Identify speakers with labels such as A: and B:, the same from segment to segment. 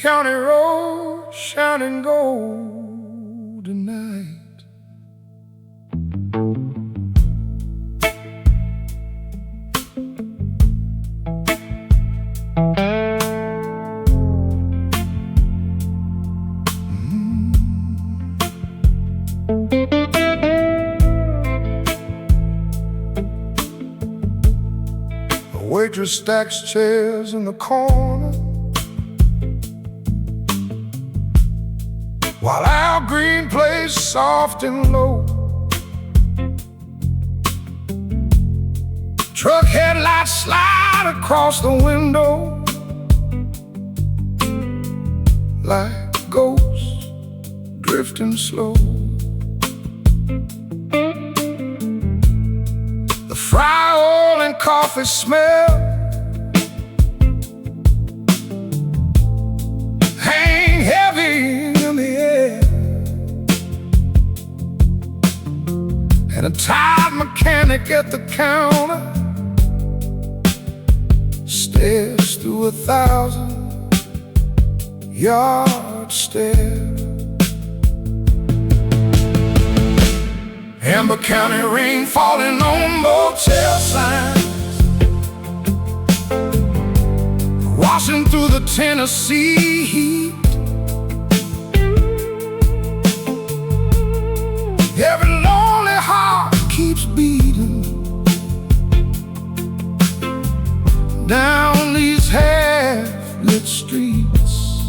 A: County road shining gold tonight. The waitress stacks chairs in the corner, while Al Green plays soft and low. Truck headlights slide across the window like ghosts drifting slow. The fry oil and coffee smell hang heavy in the air, and a tired mechanic at the counter stares through 1,000-yard stare. Amber County rain falling on motel signs, washing through the Tennessee heat. Every lonely heart keeps beating down these half-lit streets,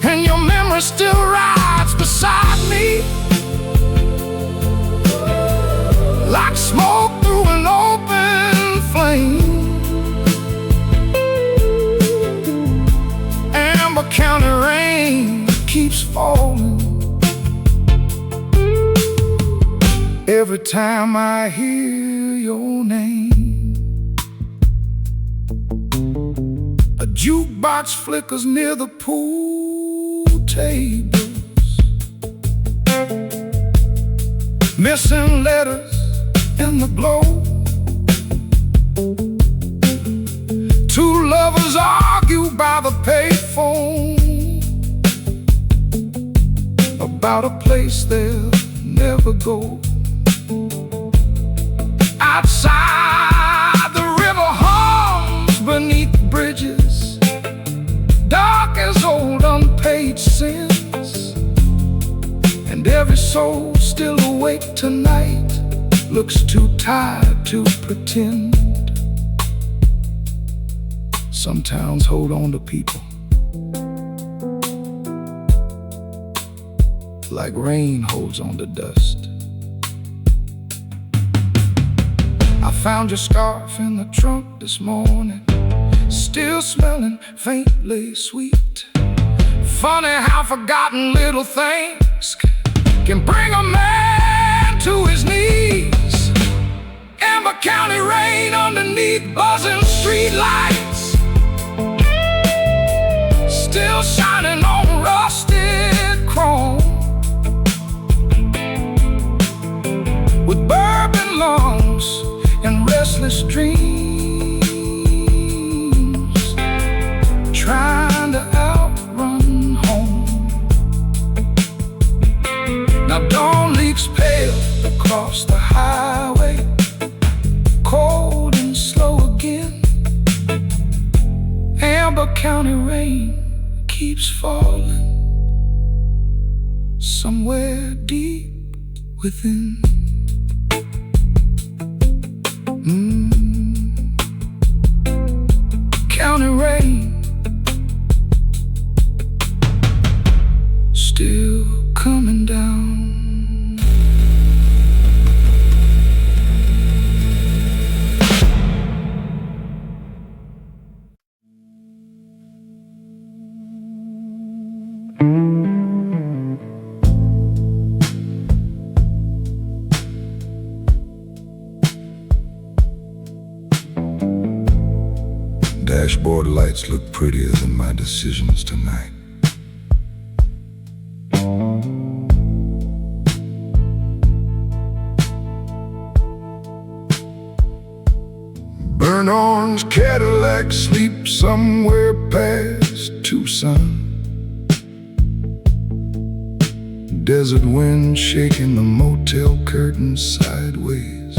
A: and your memory still rides beside me like smoke through an open flame. Amber County rain keeps falling every time I hear your name. A jukebox flickers near the pool tables, missing letters in the glow. Two lovers argue by the payphone about a place they'll never go. Outside, the river hums beneath bridges, dark as old unpaid sins, and every soul still awake tonight looks too tired to pretend. Some towns hold on to people like rain holds on to dust. I found your scarf in the trunk this morning, still smelling faintly sweet. Funny how forgotten little things can bring a man to his knees. Amber County rain underneath buzzing street lights, still shining on rusted chrome, with bourbon lungs and restless dreams, trying to outrun home. Now dawn leaks pale across the highway, cold and slow again. Amber County rain keeps falling somewhere deep within. County rain still coming down. Dashboard lights look prettier than my decisions tonight. Burn on orange Cadillac sleeps somewhere past Tucson. Desert wind shaking the motel curtains sideways.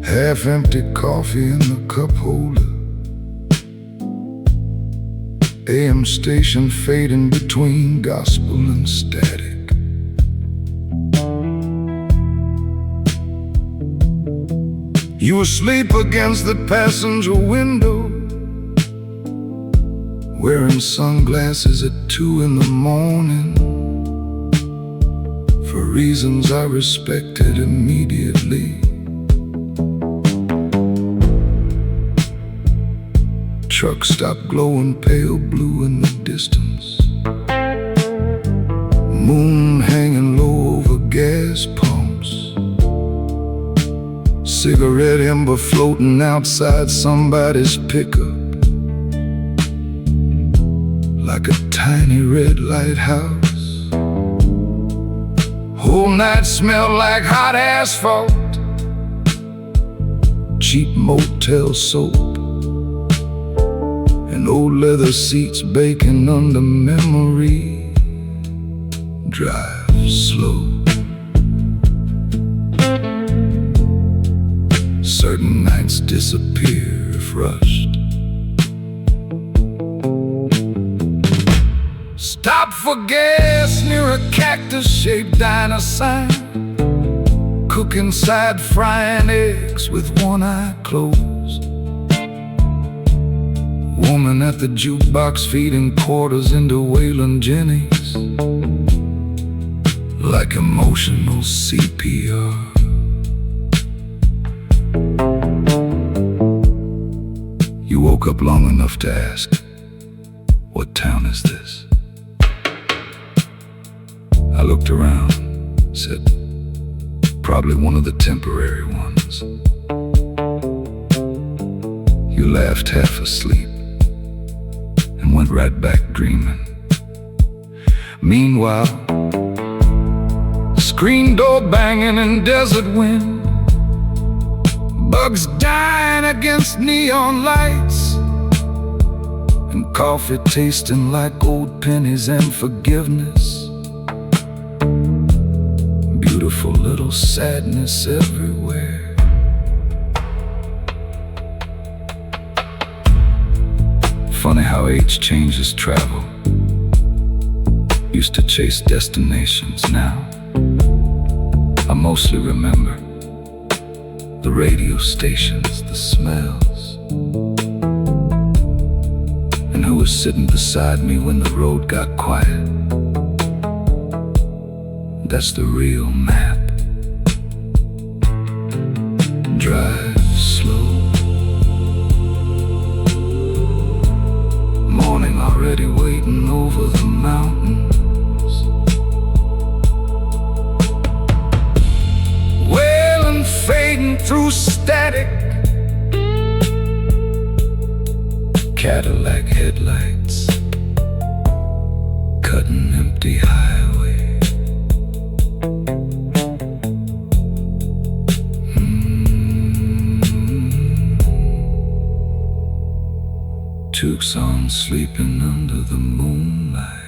A: Half-empty coffee in the cup holder. AM station fading between gospel and static. You asleep against the passenger window, wearing sunglasses at 2 in the morning, for reasons I respected immediately. Truck stopped glowing pale blue in the distance. Moon hanging low over gas pumps. Cigarette ember floating outside somebody's pickup, like a tiny red lighthouse. Whole night smelled like hot asphalt, cheap motel soap, and old leather seats baking under memory. Drive slow. Certain nights disappear if rushed. Stop for gas near a cactus-shaped diner sign. Cook inside frying eggs with one eye closed. Woman at the jukebox feeding quarters into Waylon Jennings, like emotional CPR. You woke up long enough to ask, what town is this? I looked around, said, probably one of the temporary ones. You laughed half asleep and went right back dreaming. Meanwhile, screen door banging in desert wind, bugs dying against neon lights, and coffee tasting like old pennies and forgiveness. Beautiful little sadness everywhere. Funny how age changes travel. Used to chase destinations, now I mostly remember the radio stations, the smells, and who was sitting beside me when the road got quiet. That's the real map. Drive slow. Morning already waiting over the mountains. Wailing, fading through static. Cadillac headlights cutting empty highway. Tucson sleeping under the moonlight.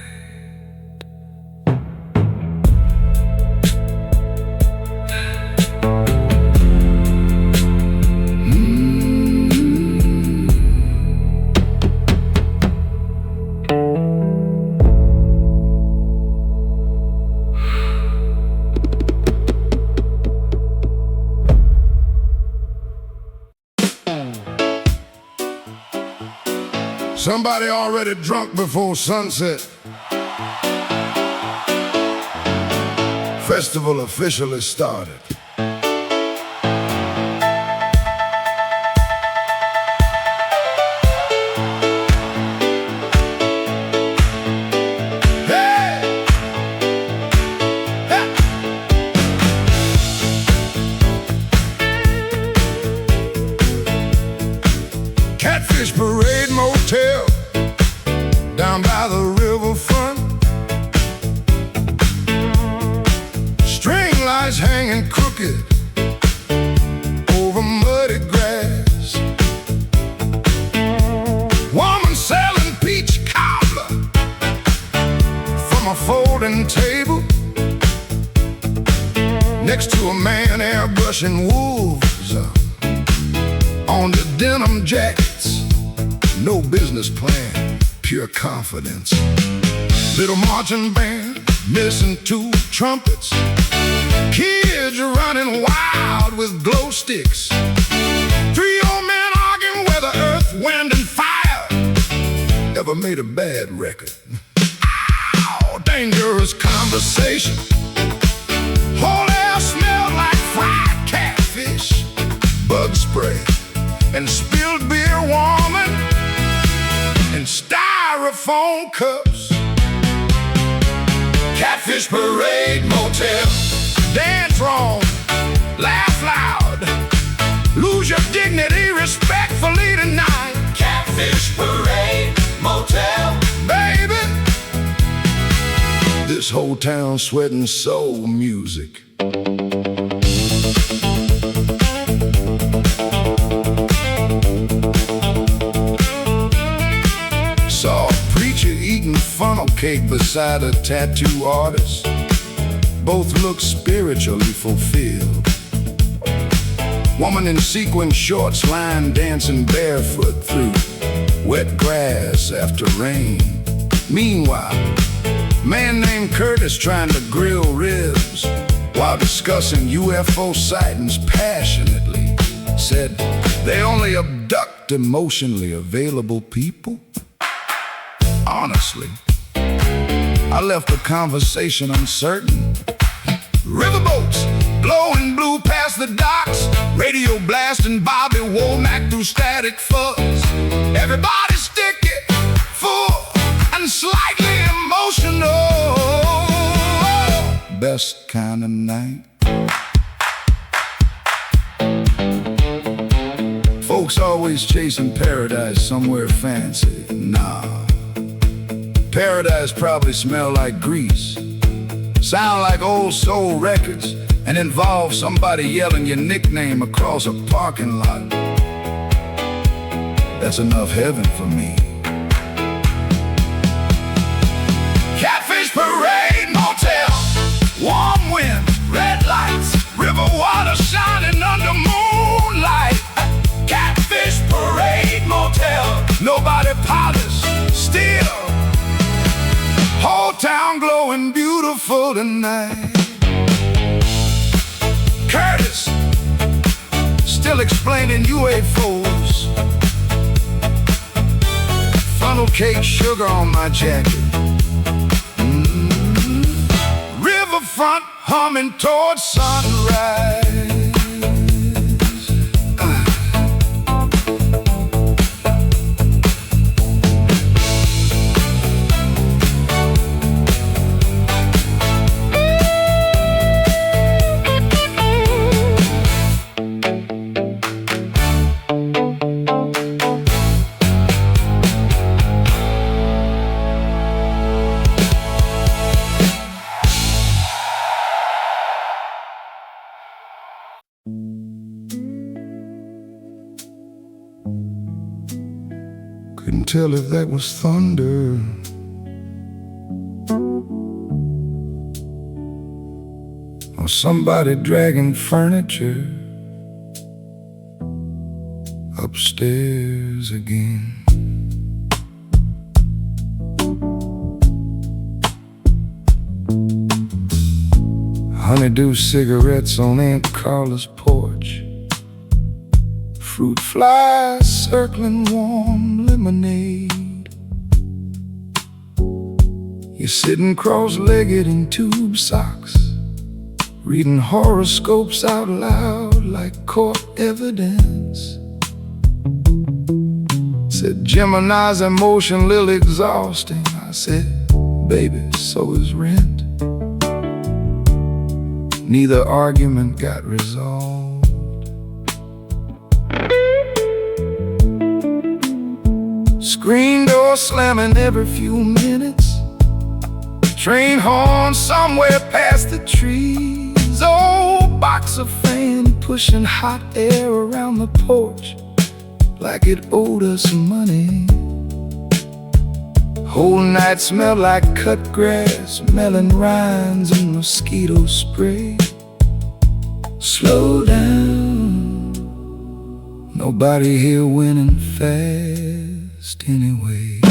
B: Somebody already drunk before sunset. Festival officially started. Catfish Parade Motel down by the riverfront. String lights hanging crooked over muddy Russian wolves on the denim jackets. No business plan, pure confidence. Little marching band missing two trumpets. Kids running wild with glow sticks. Three old men arguing whether earth, wind, and fire ever made a bad record. Ow, dangerous conversation. Whole air smelled like fried catfish, bug spray, and spilled beer warming in styrofoam cups. Catfish Parade Motel. Dance wrong, laugh loud, lose your dignity respectfully tonight.
A: Catfish Parade Motel.
B: Baby, this whole town sweating soul music. Saw a preacher eating funnel cake beside a tattoo artist. Both look spiritually fulfilled. Woman in sequin shorts line dancing barefoot through wet grass after rain. Meanwhile, man named Curtis trying to grill ribs while discussing UFO sightings passionately. Said they only abduct emotionally available people. Honestly, I left the conversation uncertain. Riverboats blowing blue past the docks, radio blasting Bobby Womack through static fuzz. Everybody sticky, full, and slightly emotional. Best kind of night. Folks always chasing paradise somewhere fancy. Nah, paradise probably smell like grease, sound like old soul records, and involve somebody yelling your nickname across a parking lot. That's enough heaven for me. Catfish Parade Motel. Warm wind, red lights, river water shining under moonlight. Catfish Parade Motel. Nobody polished, still whole town glowing beautiful tonight. Curtis still explaining UFOs. Funnel cake sugar on my jacket. Riverfront humming towards sunrise. Couldn't tell if that was thunder or somebody dragging furniture upstairs again. Honeydew cigarettes on Aunt Carla's porch. Fruit flies circling warm lemonade. You're sitting cross-legged in tube socks, reading horoscopes out loud like court evidence. Said Gemini's emotion little exhausting. I said, baby, so is rent. Neither argument got resolved. Screen door slamming every few minutes. Train horn somewhere past the trees. Old boxer fan pushing hot air around the porch like it owed us money. Whole night smelled like cut grass, melon rinds, and mosquito spray.
A: Slow down, nobody here winning fast anyway.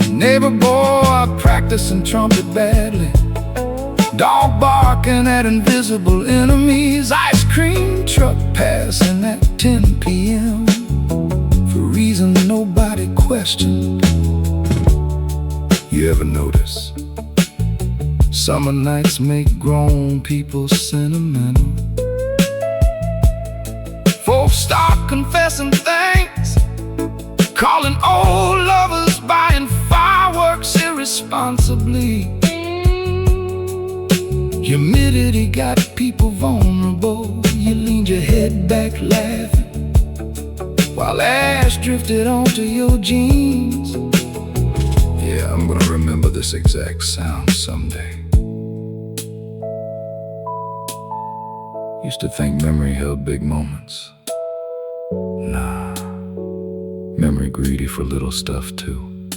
A: Neighbor boy practicing trumpet badly, dog barking at invisible enemies, ice cream truck passing at 10 p.m. for reasons nobody questioned. You ever notice summer nights make grown people sentimental? Folks start confessing things, calling old lovers, buying fireworks irresponsibly. Humidity got people vulnerable. You leaned your head back laughing while ash drifted onto your jeans. Yeah, I'm gonna remember this exact sound someday. Used to think memory held big moments. Nah, memory greedy for little stuff too.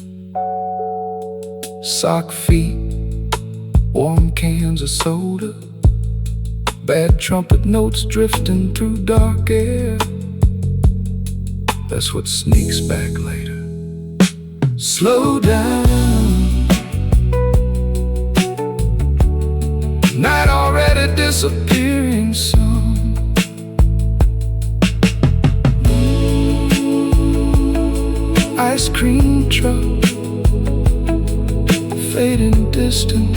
A: Sock feet, warm cans of soda, bad trumpet notes drifting through dark air. That's what sneaks back later. Slow down, night already disappearing some. Ice cream truck fading distant.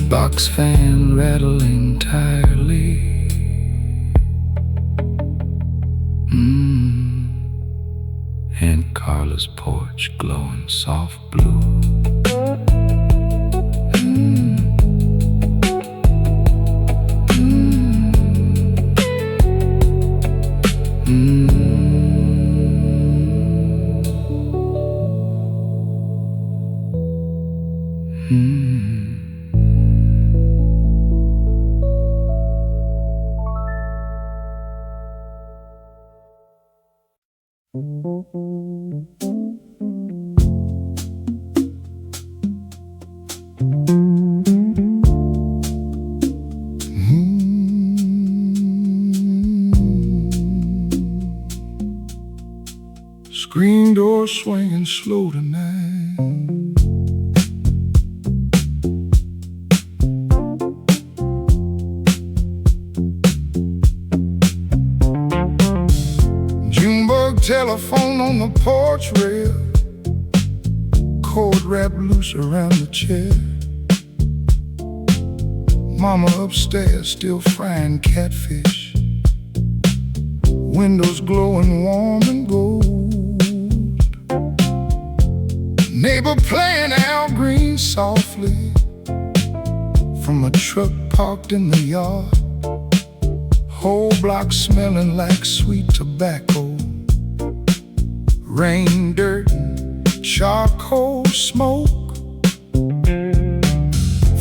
A: Box fan rattling tirely. And Carla's porch glowing soft blue. Screen door swinging slow tonight. Junebug telephone on the porch rail, cord wrapped loose around the chair. Mama upstairs still frying catfish, windows glowing warm and gold. Neighbor playing Al Green softly from a truck parked in the yard. Whole block smelling like sweet tobacco, rain, dirt, and charcoal smoke.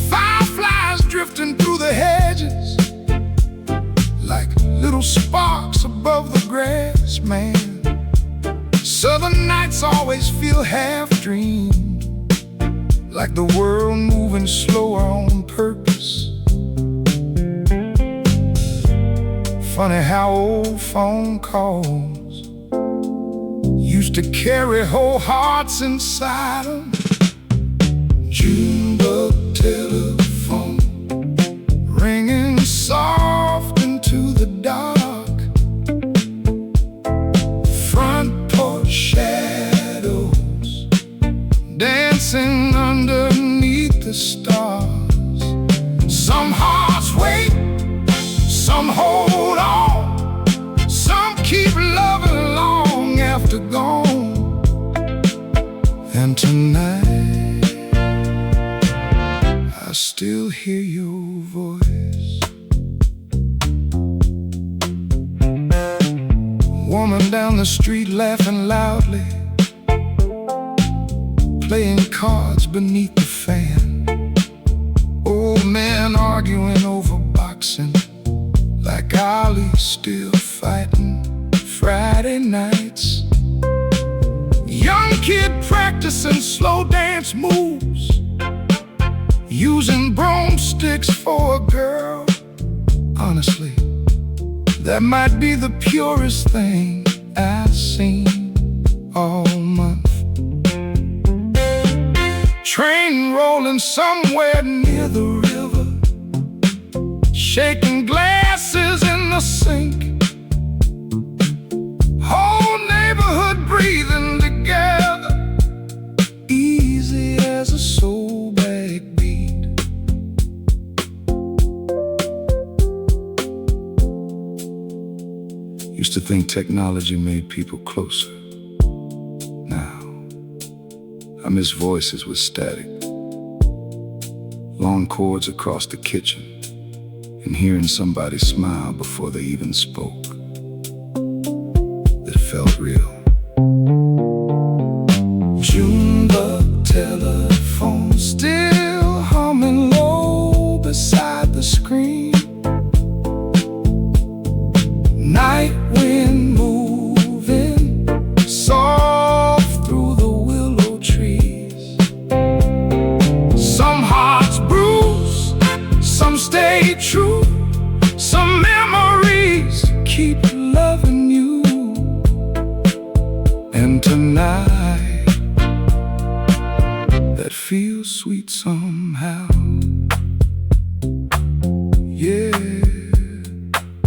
A: Fireflies drifting through the hedges like little sparks above the grass, man. Southern nights always feel half-dreamed, like the world moving slower on purpose. Funny how old phone calls used to carry whole hearts inside them. Junebug telephone ringing soft into the dark. Shadows dancing underneath the stars. Some hearts wait, some hold on, some keep loving long after gone. And tonight I still hear your voice. Woman down the street laughing loudly, playing cards beneath the fan. Old men arguing over boxing, like Ali still fighting Friday nights. kid practicing slow dance moves, using broomsticks for a girl. Honestly, that might be the purest thing I've seen all month. Train rolling somewhere near the river, shaking glasses in the sink. Whole neighborhood breathing together, easy as a soul bag beat. Used to think technology made people closer. Now I miss voices with static, long cords across the kitchen, and hearing somebody smile before they even spoke. It felt real. Junebug telephone still humming low beside the screen. Night wind moving soft through the willow trees. Some hearts bruise, some stay true, some memories keep loving you. And tonight, that feels sweet somehow. Yeah,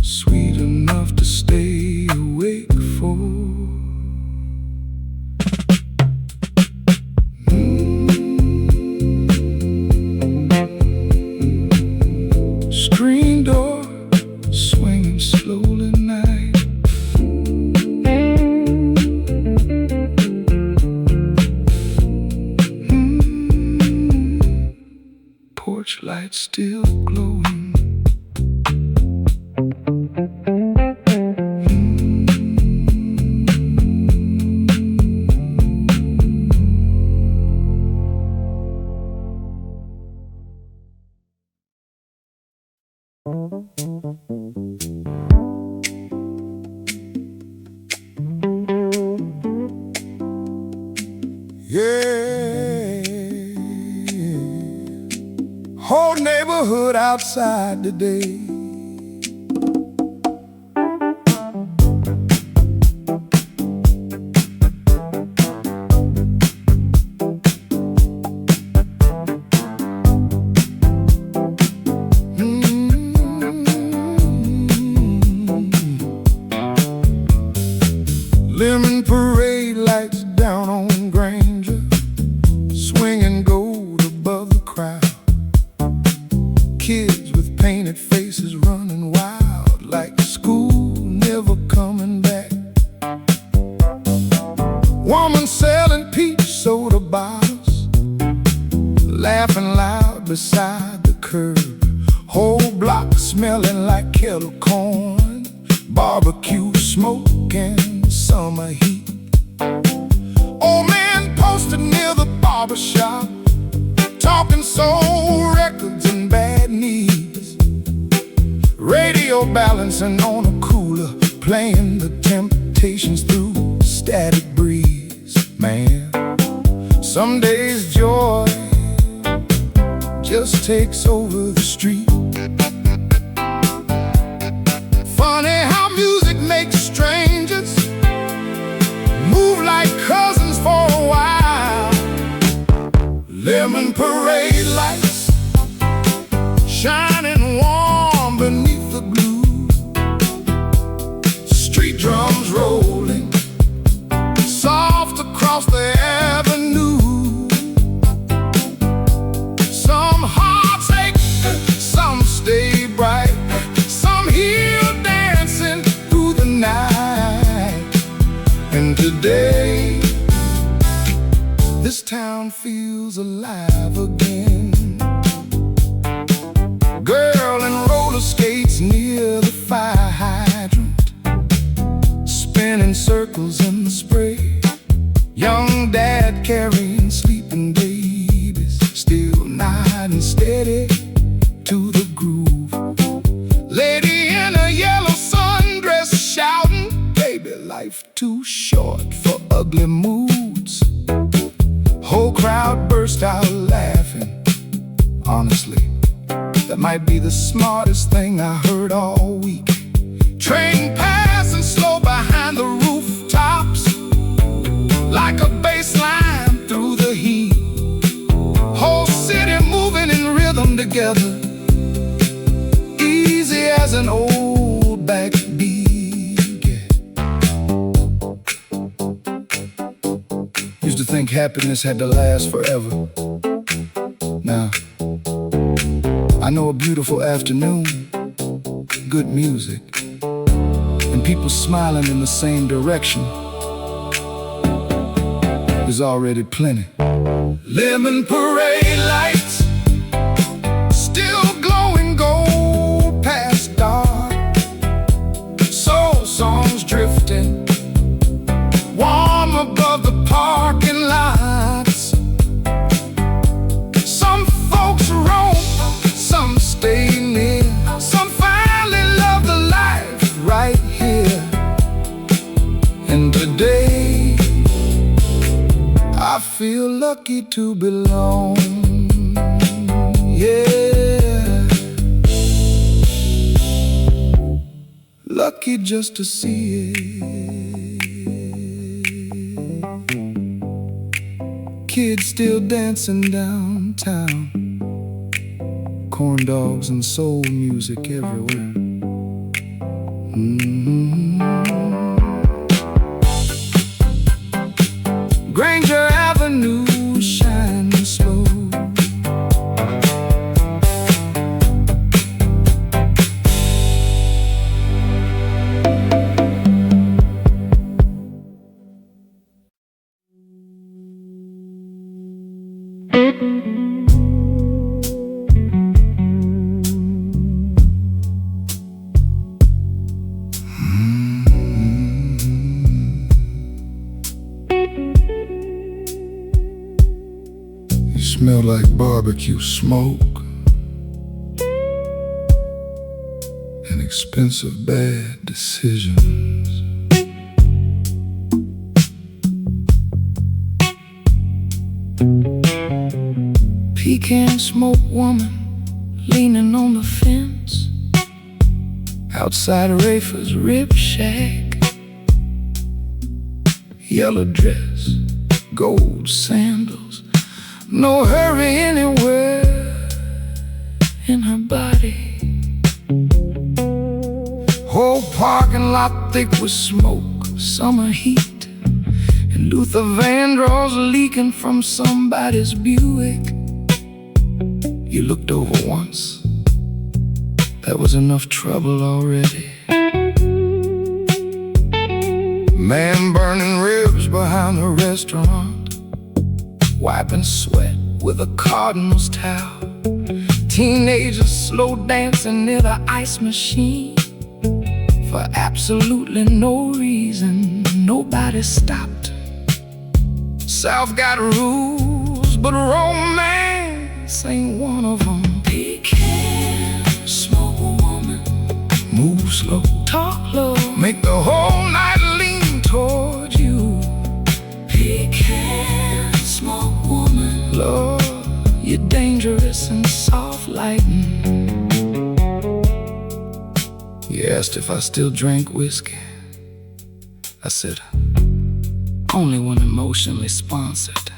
A: sweet enough to stay awake for. Screen door swinging slowly night. Porch light still glowing. Yeah, whole neighborhood outside today. Lemon parade lights down on Granger, swinging gold above the crowd. Kids with painted faces running wild, like school never coming back. Woman selling peach soda bottles, laughing loud beside the curb. Whole block smelling like kettle corn, barbecue smoke and summer heat. Old man posted near the barber shop, talking soul records and bad knees. Radio balancing on a cooler, playing the Temptations through static breeze. Man, some days joy just takes over the street. Funny how music makes strangers move like cousins for a while. Lemon parade lights shining warm beneath the blue. Street drums rolling soft across the avenue. Some hearts ache, some stay bright, some heal dancing through the night. And today, this town feels alive again. Girl in roller skates near the fire hydrant, spinning circles in the spray. Young dad carrying sleeping babies, still nodding steady to the groove. Lady in a yellow sundress shouting, baby, life too short for ugly moods.
B: burst out laughing. Honestly, that might be the smartest thing I heard all week. Train passing slow behind the rooftops, like a bass line through the heat. Whole city moving in rhythm together, easy as an old backbeat. Used to think happiness had to last forever. Now I know a beautiful afternoon, good music, and people smiling in the same direction is already plenty. Lemon parade lights still glowing gold past dark. Soul songs drifting warm above the parking lots. Some folks roam, some stay near, some finally love the life right here. And today I feel lucky to belong, yeah. Lucky just to see it. Kids still dancing downtown, corn dogs and soul music everywhere. Granger Avenue shining slow. Smell like barbecue smoke and expensive bad decisions. Pecan smoke woman leaning on the fence outside Rafa's rib shack. Yellow dress, gold sandals, no hurry anywhere in her body. Whole parking lot thick with smoke, summer heat, and Luther Vandross leaking from somebody's Buick. You looked over once, that was enough trouble already. Man burning ribs behind the restaurant, wiping sweat with a cardinal's towel. Teenagers slow dancing near the ice machine for absolutely no reason. Nobody stopped. South got rules, but romance ain't one of them. Pecan smoke woman, move slow, talk low, make the whole night lean toward you. Pecan smoke woman, Lord, you're dangerous and soft lighting. You asked if I still drank whiskey. I said, only when emotionally sponsored.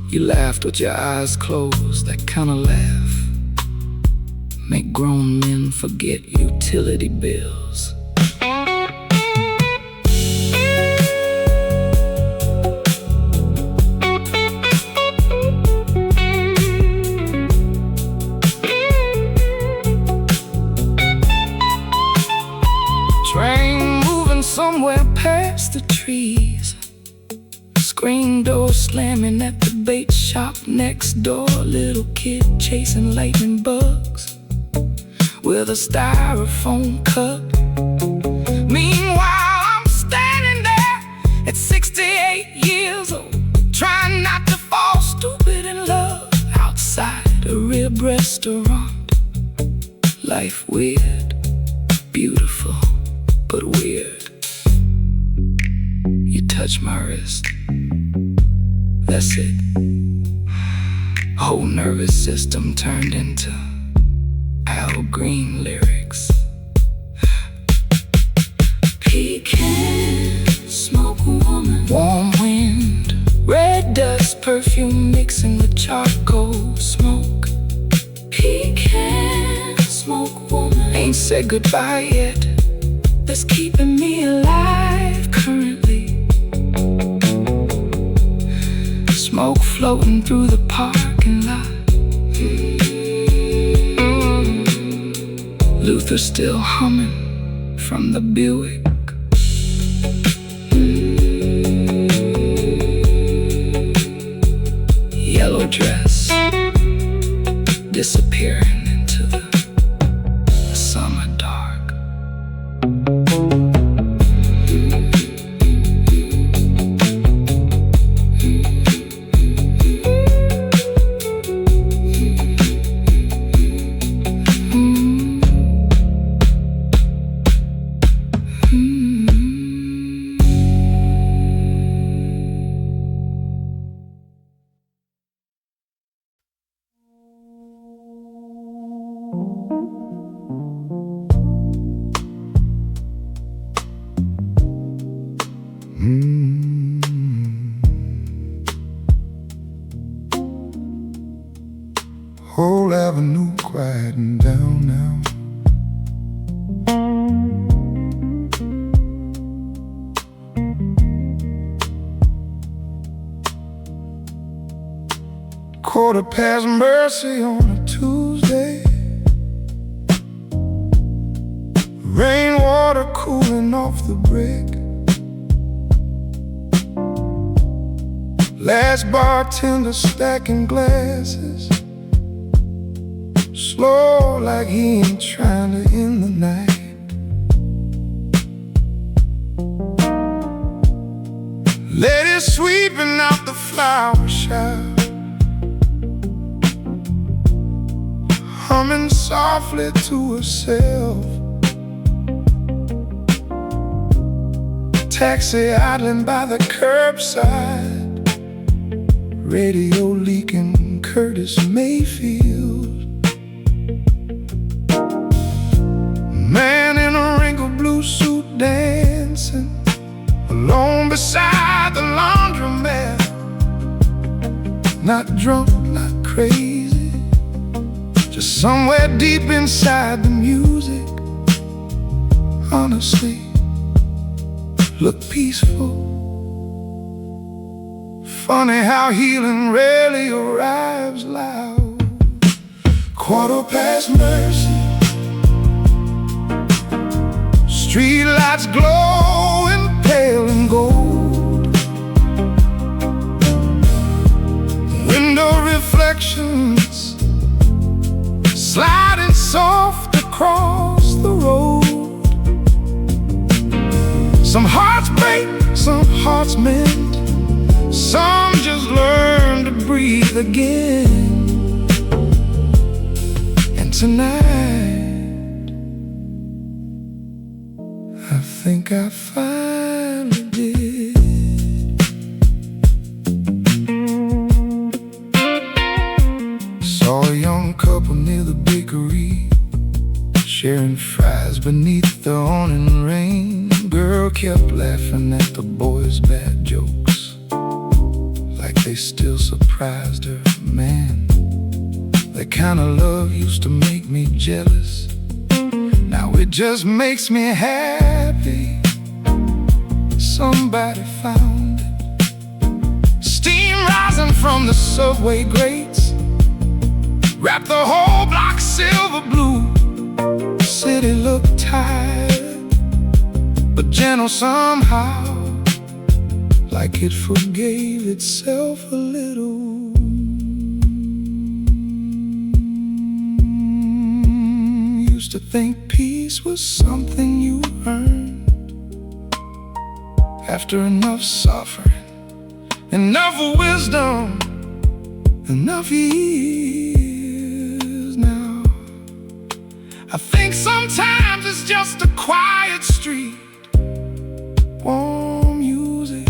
B: You laughed with your eyes closed, that kind of laugh make grown men forget utility bills. Train moving somewhere past the trees, screen door slamming at the bait shop next door. Little kid chasing lightning bugs with a styrofoam cup. Meanwhile, I'm standing there at 68 years old, trying not to fall stupid in love outside a rib restaurant. Life weird, beautiful, but weird. You touch my wrist,
A: That's it. Whole nervous system turned into Al Green lyrics. Pecan, smoke woman, warm wind, red dust, perfume mixing with charcoal smoke. Pecan, smoke woman, ain't said goodbye yet. That's keeping me alive currently. Smoke floating through the parking lot. Luther still humming from the Buick. Yellow dress disappearing into the summer dark.
B: Whole avenue quieting down now. Quarter past Mercy on a Tuesday. Rainwater cooling off the brick. Last bartender stacking glasses, slow like he ain't trying to end the night. Lady sweeping out the flower shop, humming softly to herself. Taxi idling by the curbside, radio leaking Curtis Mayfield. Man in a wrinkled blue suit dancing alone beside the laundromat. Not drunk, not crazy, just somewhere deep inside the music. Honestly, look peaceful. Funny how healing rarely arrives loud. Quarter past Mercy, street lights glowing pale and gold. Window reflections sliding soft across the road. Some hearts break, some hearts mend, some just learn to breathe again. And tonight, I think I finally did. Saw a young couple near the bakery, sharing fries beneath the awning rain. Girl kept laughing at the boy's bad jokes, like they still surprised her. Man, that kind of love used to make me jealous. Now it just makes me happy somebody found it. Steam rising from the subway grates, wrap the whole block silver blue. City looked tired, but gentle somehow, like it forgave itself a little. Used to think peace was something you earned after enough suffering, enough wisdom, enough years. Now I think sometimes it's just a quiet street, warm music,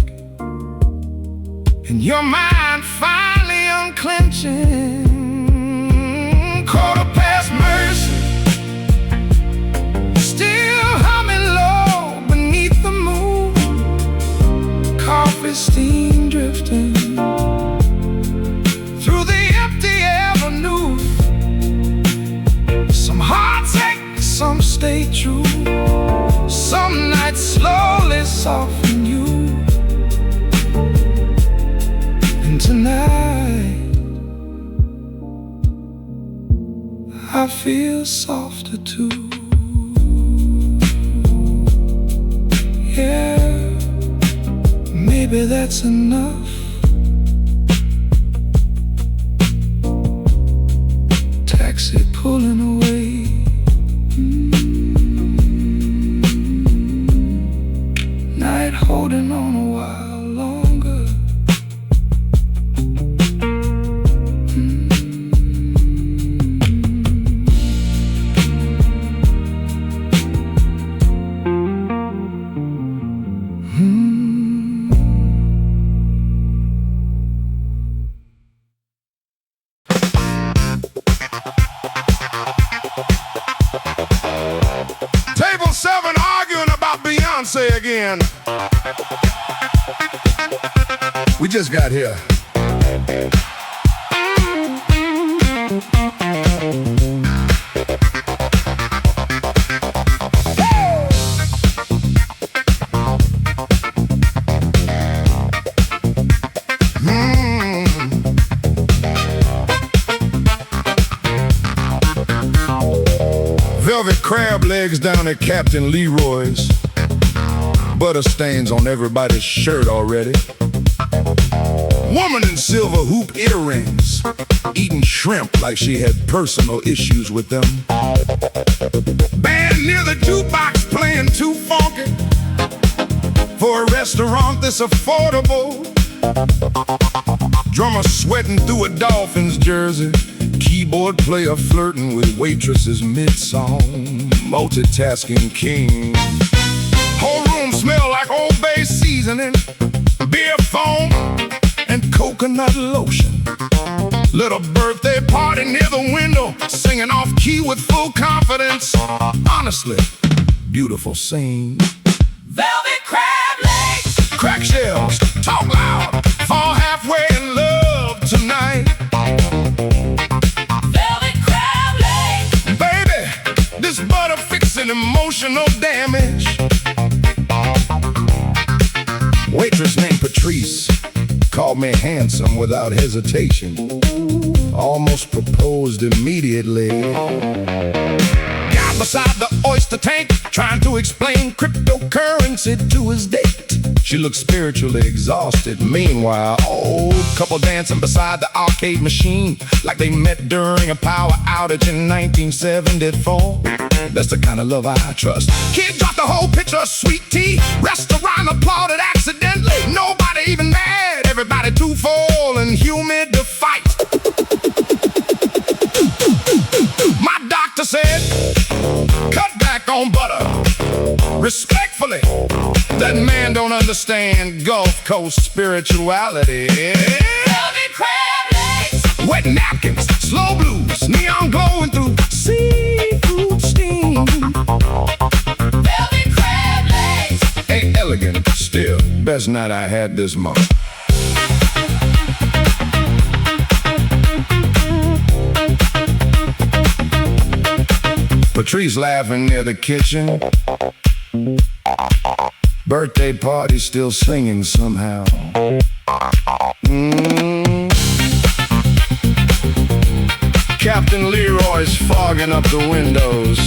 A: and your mind finally unclenching. Quarter past Mercer, still humming low beneath the moon. Coffee steam drifting through the empty avenue. Some hearts ache, some stay true. Some nights slowly soften you. And tonight I feel softer too. Yeah, maybe that's enough. Taxi pulling away. Night holding on a while longer.
B: Table 7 arguing about Beyonce again. We just got here. Velvet crab legs down at Captain Leroy's. Butter stains on everybody's shirt already. Woman in silver hoop earrings, eating shrimp like she had personal issues with them. Band near the jukebox playing too funky for a restaurant that's affordable. Drummer sweating through a Dolphins jersey. Keyboard player flirting with waitresses mid-song. Multitasking king. Whole room smell like Old Bay seasoning, beer foam, and coconut lotion. Little birthday party near the window, singing off key with full confidence. Honestly, beautiful scene.
A: Velvet crab legs,
B: Crack shells, talk loud, fall halfway in love tonight.
A: velvet crab legs,
B: Baby, this butter fixing emotional damage. Waitress named Patrice called me handsome without hesitation. Almost proposed immediately. Got beside the oyster tank, trying to explain cryptocurrency to his date. She looked spiritually exhausted. Meanwhile, old couple dancing beside the arcade machine like they met during a power outage in 1974. That's the kind of love I trust. Kid dropped the whole pitcher of sweet tea. Restaurant applauded accidentally. Nobody even mad. Everybody too full and humid to fight. My doctor said, cut back on butter. Respectfully, that man don't understand Gulf Coast spirituality.
A: velvet crab legs,
B: Wet napkins, slow blues, neon glowing through seafood steam.
A: velvet crab legs,
B: Ain't elegant, still, best night I had this month. Patrice laughing near the kitchen. Birthday party still singing somehow. Captain Leroy's fogging up the windows.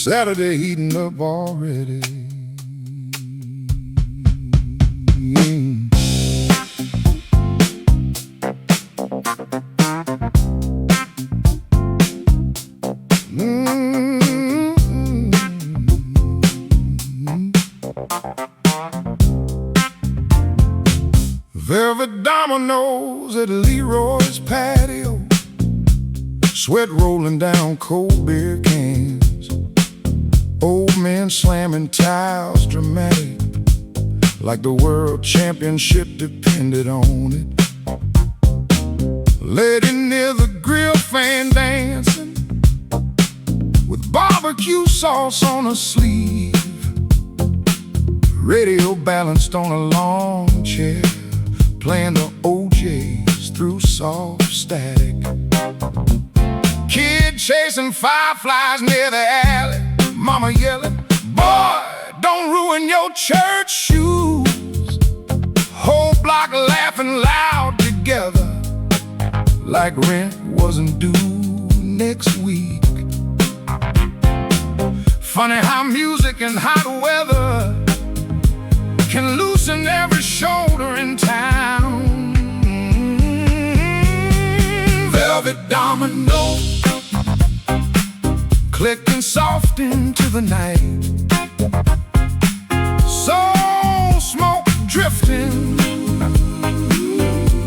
B: Saturday heating up already. at Leroy's patio, sweat rolling down cold beer cans, old men slamming tiles dramatic, like the world championship depended on it. Lady near the grill fan dancing, with barbecue sauce on her sleeve, radio balanced on a long chair, playing the OJs through soft static. Kid chasing fireflies near the alley, mama yelling, "Boy, don't ruin your church shoes." Whole block laughing loud together, like rent wasn't due next week. Funny how music and hot weather can loosen every shoulder in town. Velvet dominoes clicking soft into the night, soul smoke drifting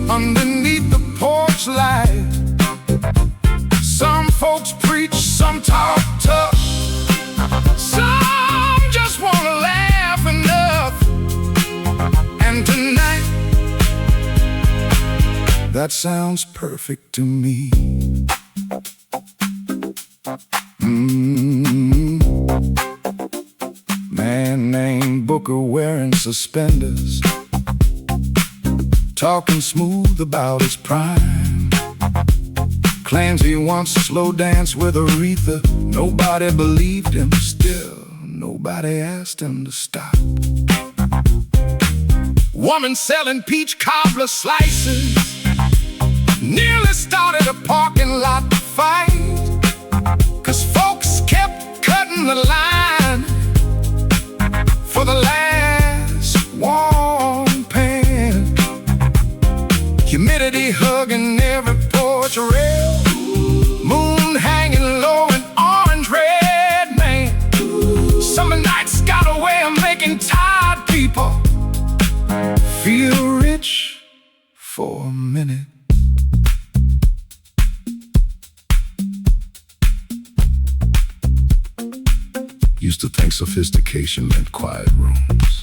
B: underneath the porch light. Some folks preach, some talk tough, some just wanna laugh enough. And tonight, that sounds perfect to me. Man named Booker wearing suspenders, talking smooth about his prime. Claims he once slow danced with Aretha. Nobody believed him, still nobody asked him to stop. Woman selling peach cobbler slices nearly started a parking lot fight, 'cause folks kept cutting the line for the last warm pan. Humidity hugging every porch rail, moon hanging low in orange red, man. Summer nights got a way of making tired people feel rich for a minute. Used to think sophistication meant quiet rooms.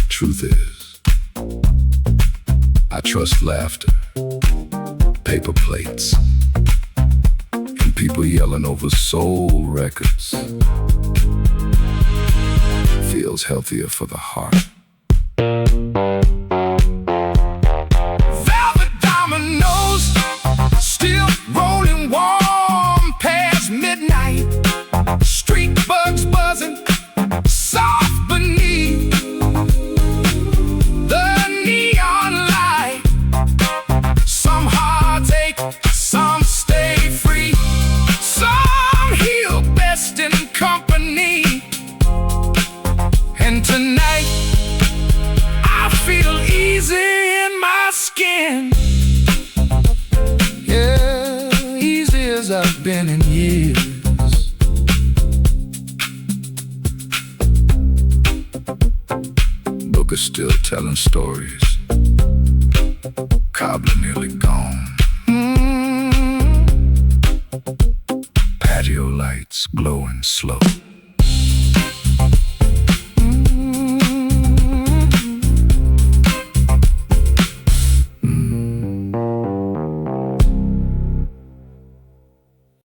B: Truth is, I trust laughter, paper plates, and people yelling over soul records. Feels healthier for the heart. Velvet dominoes still rolling warm past midnight. Street bugs buzzing soft beneath the neon light. Some hearts ache, some stay free, some heal best in company. And tonight I feel easy in my skin, yeah, easy as I've been in years. Booker's still telling stories, cobbler nearly gone. Patio lights glowing slow.